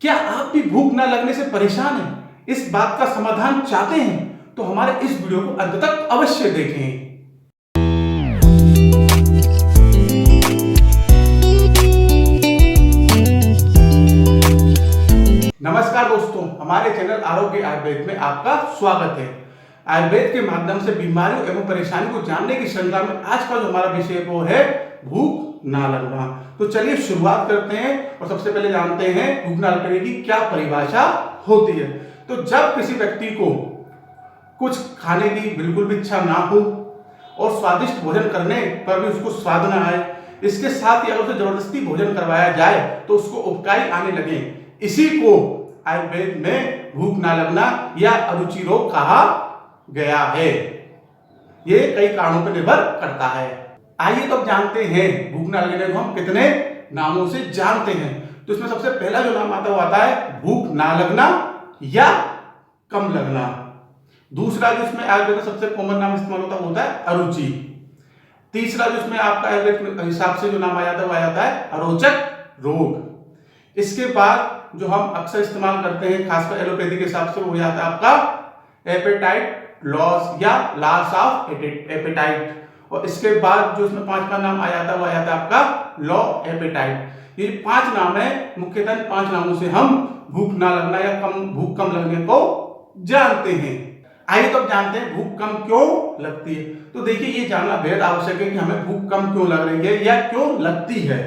क्या आप भी भूख ना लगने से परेशान हैं? इस बात का समाधान चाहते हैं तो हमारे इस वीडियो को अंत तक अवश्य देखें। नमस्कार दोस्तों, हमारे चैनल आरोग्य आयुर्वेद में आपका स्वागत है। आयुर्वेद के माध्यम से बीमारियों एवं परेशानी को जानने की श्रृंखला में आज का जो हमारा विषय वो है भूख ना लगना। तो चलिए शुरुआत करते हैं और सबसे पहले जानते हैं भूख ना लगने की क्या परिभाषा होती है। तो जब किसी व्यक्ति को कुछ खाने की बिल्कुल भी इच्छा ना हो और स्वादिष्ट भोजन करने पर भी उसको स्वाद ना आए, इसके साथ ही अगर उसे जबरदस्ती भोजन करवाया जाए तो उसको उबकाई आने लगे, इसी को आयुर्वेद में भूख ना लगना या अरुचि रोग कहा गया है। ये कई कारणों पर निर्भर करता है। आइए तो अब जानते हैं भूख ना लगने को हम कितने नामों से जानते हैं। तो इसमें सबसे पहला जो नाम आता है वो आता है भूख ना लगना या कम लगना। दूसरा जो इसमें आयुर्वेद में सबसे कॉमन नाम इस्तेमाल होता है वो होता है अरुचि। तीसरा जो इसमें आपका आयुर्वेद के हिसाब से जो नाम आ जाता है वो आ जाता है अरोचक रोग। इसके बाद जो हम अक्सर इस्तेमाल करते हैं खासकर एलोपैथी के हिसाब से वो हो जाता है आपका एपेटाइट लॉस या लॉस ऑफ एपेटाइट। और इसके बाद जो इसमें पांचवा नाम आ जाता है वो आ जाता है आपका लो एपेटाइट। ये 5 नाम है, मुख्यतः 5 नामों से हम भूख ना लगना या भूख कम लगने को जानते हैं। आइए तो अब जानते हैं भूख कम क्यों लगती है। तो देखिए ये जानना बेहद आवश्यक है कि हमें भूख कम क्यों लग रही है या क्यों लगती है।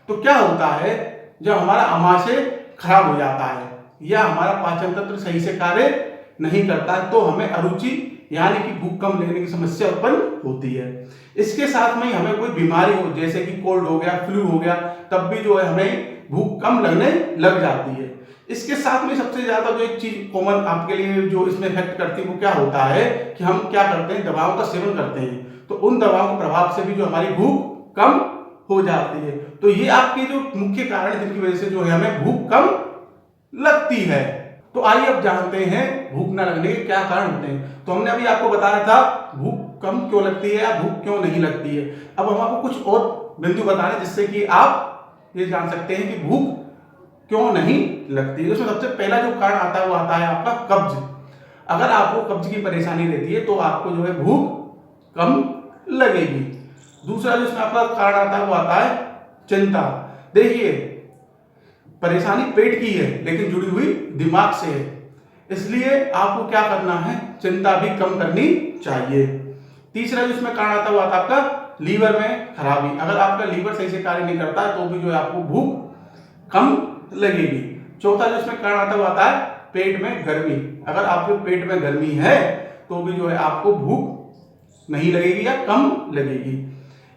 तो क्या होता है, जब हमारा आमाशय खराब हो जाता है या हमारा पाचन तंत्र सही से कार्य नहीं करता है तो हमें अरुचि यानी कि भूख कम लगने की समस्या उत्पन्न होती है। इसके साथ में हमें कोई बीमारी हो जैसे कि कोल्ड हो गया, फ्लू हो गया, तब भी जो है हमें भूख कम लगने लग जाती है। इसके साथ में सबसे ज्यादा जो एक चीज कॉमन आपके लिए जो इसमें इफेक्ट करती है वो क्या होता है कि हम क्या करते हैं, दवाओं का सेवन करते हैं। तो उन दवाओं के प्रभाव से भी जो हमारी भूख कम हो जाती है। तो ये आपके जो मुख्य कारण जिनकी वजह से जो है हमें भूख कम लगती है। तो आइए अब जानते हैं भूख ना लगने के क्या कारण होते हैं। तो हमने अभी आपको बताया था भूख कम क्यों लगती है या भूख क्यों नहीं लगती है। अब हम आपको कुछ और बिंदु बता रहे हैं जिससे कि आप ये जान सकते हैं कि भूख क्यों नहीं लगती है। उसमें सबसे पहला जो कारण आता है वो आता है आपका कब्ज। अगर आपको कब्ज की परेशानी रहती है तो आपको जो है भूख कम लगेगी। दूसरा जो इसमें आपका कारण आता है वो आता है चिंता। देखिए परेशानी पेट की है लेकिन जुड़ी हुई दिमाग से है, इसलिए आपको क्या करना है, चिंता भी कम करनी चाहिए। तीसरा जो इसमें कारण आता है वो आता है आपका लीवर में खराबी। अगर आपका लीवर सही से कार्य नहीं करता है तो भी जो है आपको भूख कम लगेगी। चौथा जो इसमें कारण आता है वो आता है पेट में गर्मी। अगर आपके पेट में गर्मी है तो भी जो है आपको भूख नहीं लगेगी या कम लगेगी।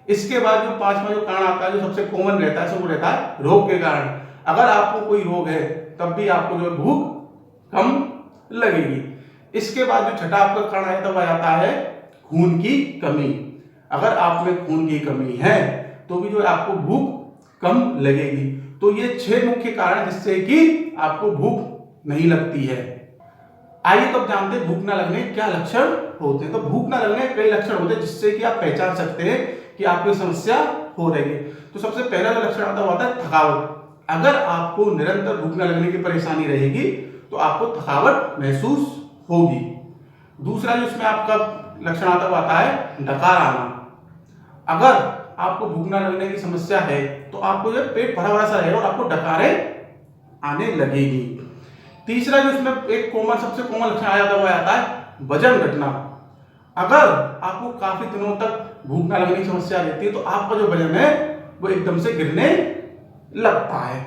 इसके बाद जो 5वां जो कारण आता है जो सबसे कॉमन रहता है वो रहता है रोग के कारण। अगर आपको कोई रोग है तब भी आपको जो है भूख कम लगेगी। इसके बाद जो छठा आपका कारण आता है वो आता है खून की कमी। अगर आप में खून की कमी है तो भी जो है आपको भूख कम लगेगी। तो ये 6 मुख्य कारण जिससे कि आपको भूख नहीं लगती है। आइए तो अब जानते हैं भूख ना लगने क्या लक्षण होते हैं। तो भूख ना लगने कई लक्षण होते हैं जिससे कि आप पहचान सकते हैं कि आपको समस्या हो रही है। तो सबसे पहला जो लक्षण आता है वो आता है थकावट। अगर आपको निरंतर भूख न लगने की परेशानी रहेगी तो आपको थकावट महसूस होगी। दूसरा जो इसमें आपका लक्षण आता है वो आता है डकार आना। अगर आपको भूख न लगने की समस्या है तो आपको जो पेट भरा भरा सा रहेगा और आपको डकारें आने लगेगी। तीसरा जो इसमें एक सबसे कॉमन लक्षण आ जाता है वो आता है वजन घटना। अगर आपको काफी दिनों तक भूख न लगने की समस्या रहती है तो आपका जो वजन है वो एकदम से गिरने लगता है।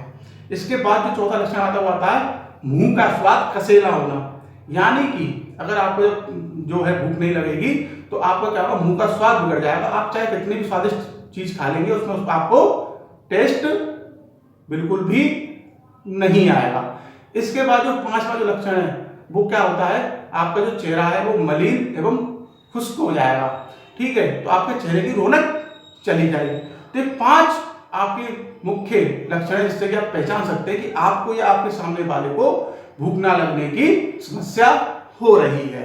इसके बाद जो चौथा लक्षण आता है वो आता है मुंह का स्वाद कसेला होना। यानी कि अगर आपको जो है भूख नहीं लगेगी तो आपका क्या होगा, मुंह का स्वाद बिगड़ जाएगा। आप चाहे कितनी भी स्वादिष्ट चीज खा लेंगे उसमें आपको टेस्ट बिल्कुल भी नहीं आएगा। इसके बाद जो 5वां जो लक्षण है वो क्या होता है, आपका जो चेहरा है वो मलिन एवं खुश्क हो जाएगा। ठीक है, तो आपके चेहरे की रौनक चली जाएगी। तो ये 5 आपके मुख्य लक्षण है जिससे कि आप पहचान सकते हैं कि आपको या आपके सामने वाले को भूख ना लगने की समस्या हो रही है।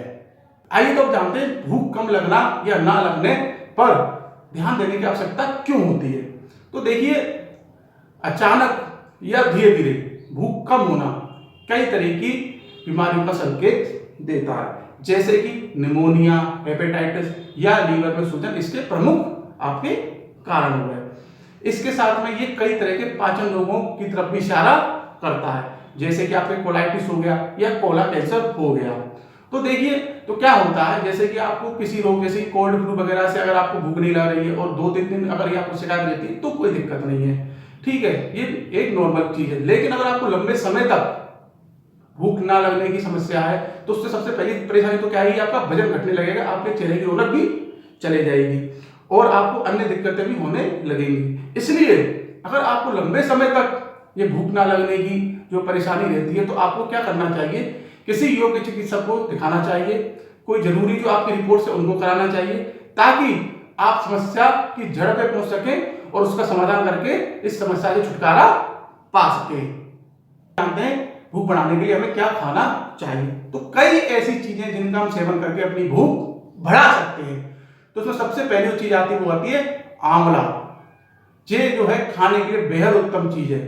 आइए तो अब जानते हैं भूख कम लगना या ना लगने पर ध्यान देने की आवश्यकता क्यों होती है। तो देखिए अचानक या धीरे धीरे भूख भूख कम होना कई तरह की बीमारियों का संकेत देता है, जैसे कि निमोनिया, हेपेटाइटिस या लीवर में सूजन इसके प्रमुख आपके कारण हुए। इसके साथ में ये कई तरह के पाचन रोगों की तरफ भी इशारा करता है, जैसे कि आपके कोलाइटिस हो गया या कोला कैंसर हो गया। तो देखिए, तो क्या होता है, जैसे कि आपको किसी रोग जैसे कोल्ड फ्लू वगैरह से अगर आपको भूख नहीं लग रही है और 2-3 दिन अगर ये आपको शिकायत रहती है तो कोई दिक्कत नहीं है, ठीक है, ये एक नॉर्मल चीज है। लेकिन अगर आपको लंबे समय तक भूख ना लगने की समस्या है तो उससे सबसे पहली परेशानी तो क्या है, आपका वजन घटने लगेगा, आपके चेहरे की रौनक भी चले जाएगी और आपको अन्य दिक्कतें भी होने लगेंगी। इसलिए अगर आपको लंबे समय तक ये भूख ना लगने की जो परेशानी रहती है तो आपको क्या करना चाहिए, किसी योग्य चिकित्सक को दिखाना चाहिए, कोई जरूरी जो आपकी रिपोर्ट है उनको कराना चाहिए, ताकि आप समस्या की जड़ पे पहुंच सकें और उसका समाधान करके इस समस्या से छुटकारा पा सकें। जानते हैं भूख बढ़ाने के लिए हमें क्या खाना चाहिए, तो कई ऐसी चीजें जिनका हम सेवन करके अपनी भूख बढ़ा सकते हैं। तो उसमें सबसे पहली चीज आती है वो आती है आंवला। ये जो है खाने के लिए बेहद उत्तम चीज है।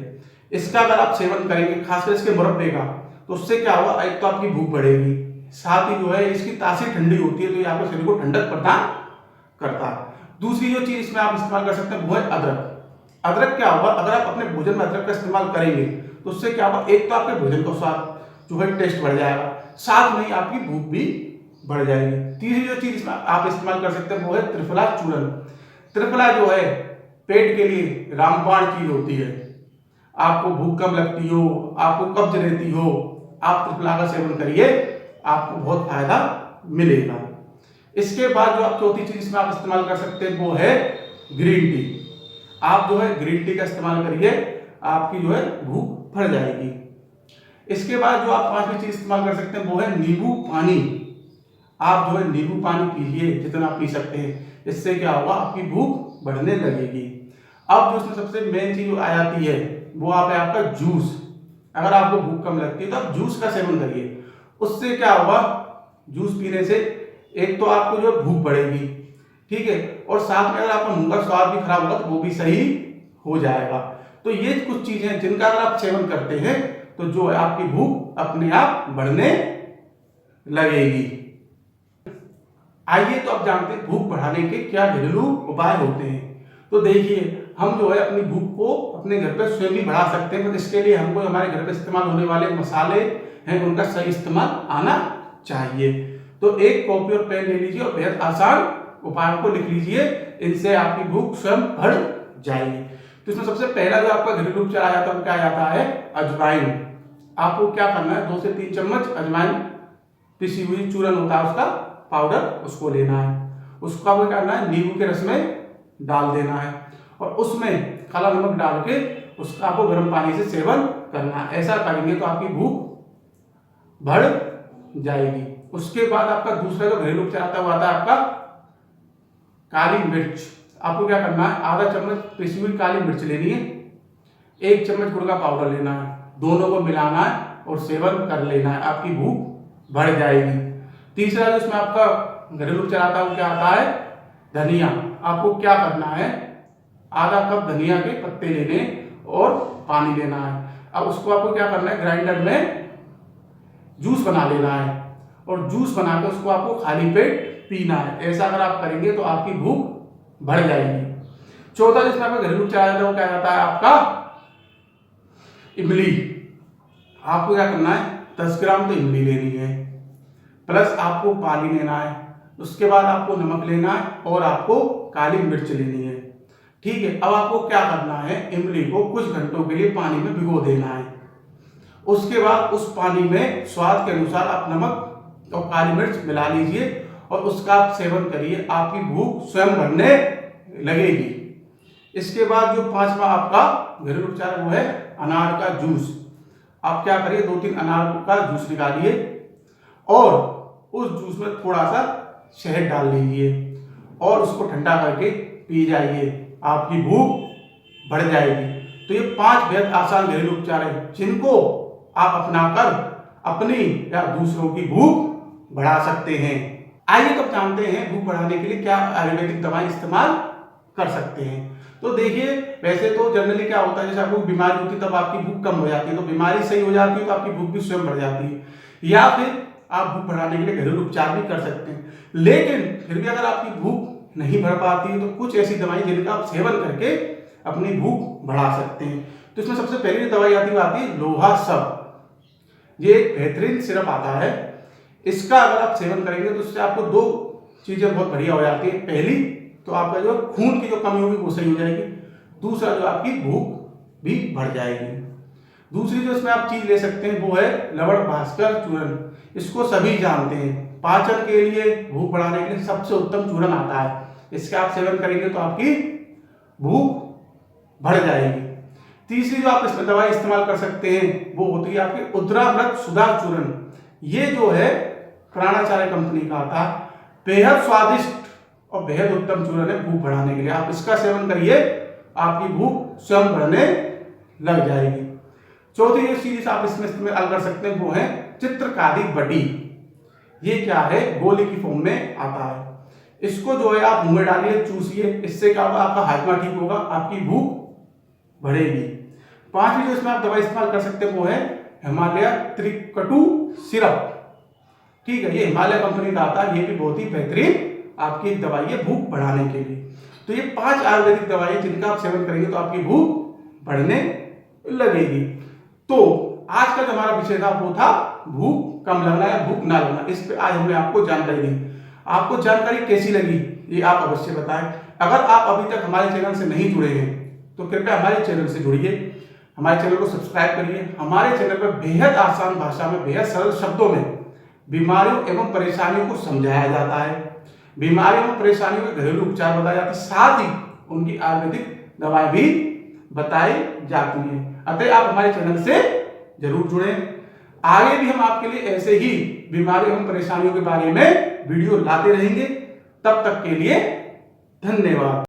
इसका अगर आप सेवन करेंगे, खासकर इसके मुरब्बे का, तो उससे क्या होगा, एक तो आपकी भूख बढ़ेगी, साथ ही जो है इसकी तासीर ठंडी होती है तो ये आपके शरीर को ठंडक प्रदान करता है। दूसरी जो चीज इसमें आप इस्तेमाल कर सकते हैं वो है अदरक। अदरक क्या होगा, अगर आप अपने भोजन में अदरक का इस्तेमाल करेंगे तो उससे क्या होगा, एक तो आपके भोजन का स्वाद जो है टेस्ट बढ़ जाएगा, साथ में ही आपकी भूख भी बढ़ जाएगी। तीसरी जो चीज इसमें आप इस्तेमाल कर सकते हैं वो है त्रिफला चूर्ण। त्रिफला जो है पेट के लिए रामबाण चीज होती है। आपको भूख कम लगती हो, आपको कब्ज रहती हो, आप त्रिफला का सेवन करिए, आपको बहुत फायदा मिलेगा। इसके बाद जो आप चौथी चीज इसमें आप इस्तेमाल कर सकते हैं वो है ग्रीन टी। आप जो है ग्रीन टी का इस्तेमाल करिए, आपकी जो है भूख बढ़ जाएगी। इसके बाद जो आप पांचवी चीज इस्तेमाल कर सकते हैं वो है नींबू पानी। आप जो है नींबू पानी पीजिए जितना आप पी सकते हैं, इससे क्या होगा, आपकी भूख बढ़ने लगेगी। अब जो इसमें सबसे मेन चीज आ जाती है वो आप है आपका जूस। अगर आपको भूख कम लगती है तो आप जूस का सेवन करिए, उससे क्या होगा, जूस पीने से एक तो आपको जो भूख बढ़ेगी, ठीक है, और साथ में अगर आपका मुंह का स्वाद भी खराब होगा तो वो भी सही हो जाएगा। तो ये कुछ चीजें हैं जिनका अगर आप सेवन करते हैं तो जो है आपकी भूख अपने आप बढ़ने लगेगी। आइए तो अब जानते हैं भूख बढ़ाने के क्या घरेलू उपाय होते हैं। तो देखिए, हम जो है अपनी भूख को अपने घर पे स्वयं भी बढ़ा सकते हैं, पर इसके लिए हमको हमारे घर पे इस्तेमाल होने वाले मसाले हैं उनका सही इस्तेमाल आना चाहिए। तो एक कॉपी और पेन ले लीजिए और बेहद आसान उपायों को लिख लीजिए, इनसे आपकी भूख स्वयं बढ़ जाएगी। तो इसमें सबसे पहला जो आपका घरेलू उपचार आ जाता है वो क्या आता है, अजवाइन। आपको क्या करना है, 2 से 3 चम्मच अजवाइन पिसी हुई चूर्ण होता है उसका पाउडर, उसको लेना है। उसको आपको क्या करना है, नींबू के रस में डाल देना है और उसमें काला नमक डाल के उसका आपको गर्म पानी से सेवन करना है। ऐसा करेंगे तो आपकी भूख बढ़ जाएगी। उसके बाद आपका दूसरा जो घरेलू उपचार आता है वो आता है आपका काली मिर्च। आपको क्या करना है, आधा चम्मच पिसी हुई काली मिर्च लेनी है, 1 चम्मच गुड़ का पाउडर लेना है, दोनों को मिलाना है और सेवन कर लेना है, आपकी भूख बढ़ जाएगी। तीसरा जो इसमें आपका घरेलू उपचार आता है वो क्या आता है, धनिया। आपको क्या करना है, आधा कप धनिया के पत्ते लेने और पानी लेना है। अब उसको आपको क्या करना है, ग्राइंडर में जूस बना लेना है और जूस बनाकर उसको आपको खाली पेट पीना है। ऐसा अगर आप करेंगे तो आपकी भूख बढ़ जाएगी। चौथा जिसमें आपका घरेलू उपचार आता है वो क्या आता है आपका इमली। आपको क्या करना है, 10 ग्राम तो इमली लेनी है, प्लस आपको पानी लेना है, उसके बाद आपको नमक लेना है और आपको काली मिर्च लेनी है, ठीक है। अब आपको क्या करना है, इमली को कुछ घंटों के लिए पानी में भिगो देना है। उसके बाद उस पानी में स्वाद के अनुसार आप नमक और काली मिर्च मिला लीजिए और उसका आप सेवन करिए, आपकी भूख स्वयं बढ़ने लगेगी। इसके बाद जो पांचवा आपका घरेलू उपचार वो है अनार का जूस। आप क्या करिए, 2-3 अनार का जूस निकालिए और उस जूस में थोड़ा सा शहद डाल लीजिए और उसको ठंडा करके पी जाइए, आपकी भूख बढ़ जाएगी। तो ये 5 बेहद आसान घरेलू उपचार है जिनको आप अपनाकर अपनी या दूसरों की भूख बढ़ा सकते हैं। आइए तो जानते हैं भूख बढ़ाने के लिए क्या आयुर्वेदिक दवाएं इस्तेमाल कर सकते हैं। तो देखिए, वैसे तो जनरली क्या होता है, जैसे आपको बीमारी होती है तब आपकी भूख कम हो जाती है, तो बीमारी सही हो जाती है तो आपकी भूख भी स्वयं बढ़ जाती है, या फिर आप भूख बढ़ाने के लिए घरेलू उपचार भी कर सकते हैं। लेकिन फिर भी अगर आपकी भूख नहीं बढ़ पाती है तो कुछ ऐसी दवाई जिनका आप सेवन करके अपनी भूख बढ़ा सकते हैं। तो इसमें सबसे पहली दवाई आती है लोहा सब। ये एक बेहतरीन सिरप आता है, इसका अगर आप सेवन करेंगे तो उससे आपको दो चीजें बहुत बढ़िया हो जाती है। पहली तो आपका जो खून की जो कमी होगी वो सही हो जाएगी, दूसरा जो आपकी भूख भी बढ़ जाएगी। दूसरी जो इसमें आप चीज ले सकते हैं वो है लवण भास्कर चूर्ण। इसको सभी जानते हैं, पाचन के लिए, भूख बढ़ाने के लिए सबसे उत्तम चूर्ण आता है। इसका आप सेवन करेंगे तो आपकी भूख बढ़ जाएगी। तीसरी जो आप इसमें दवाई इस्तेमाल कर सकते हैं वो होती है आपकी उद्रामृत सुधा चूर्ण। ये जो है प्राणाचार्य कंपनी का आता, बेहद स्वादिष्ट और बेहद उत्तम चूर्ण है भूख बढ़ाने के लिए। आप इसका सेवन करिए, आपकी भूख स्वयं बढ़ने लग जाएगी। चौथी जो चीज आप इसमें इस्तेमाल कर सकते हैं वो है चित्रकारी बटी। ये क्या है, गोली की फॉर्म में आता है। इसको जो है आप मुंह में डालिए, चूसिए, इससे क्या होगा, आपका हाजमा ठीक होगा, आपकी भूख बढ़ेगी। पांचवी जो इसमें आप दवाई इस्तेमाल कर सकते हैं वो है हिमालय त्रिकटु सिरप। ठीक है, ये हिमालय कंपनी का आता है, ये भी बहुत ही बेहतरीन आपकी एक दवाई है भूख बढ़ाने के लिए। तो ये 5 आयुर्वेदिक दवाई जिनका आप सेवन करेंगे तो आपकी भूख बढ़ने लगेगी। तो आज का जो हमारा विषय था वो था भूख कम लगना या भूख ना लगना। इस पे आज हमने आपको जानकारी दी। आपको जानकारी कैसी लगी ये आप अवश्य बताएं। अगर आप अभी तक हमारे चैनल से नहीं जुड़े हैं तो कृपया हमारे चैनल से जुड़िए, हमारे चैनल को सब्सक्राइब करिए। हमारे चैनल पर बेहद आसान भाषा में, बेहद सरल शब्दों में बीमारियों एवं परेशानियों को समझाया जाता है, बीमारियों एवं परेशानियों के घरेलू उपचार बताए जाते हैं, साथ ही उनकी आयुर्वेदिक दवाएं भी बताई जाती हैं। अतः आप हमारे चैनल से जरूर जुड़ें। आगे भी हम आपके लिए ऐसे ही बीमारियों एवं परेशानियों के बारे में वीडियो लाते रहेंगे। तब तक के लिए धन्यवाद।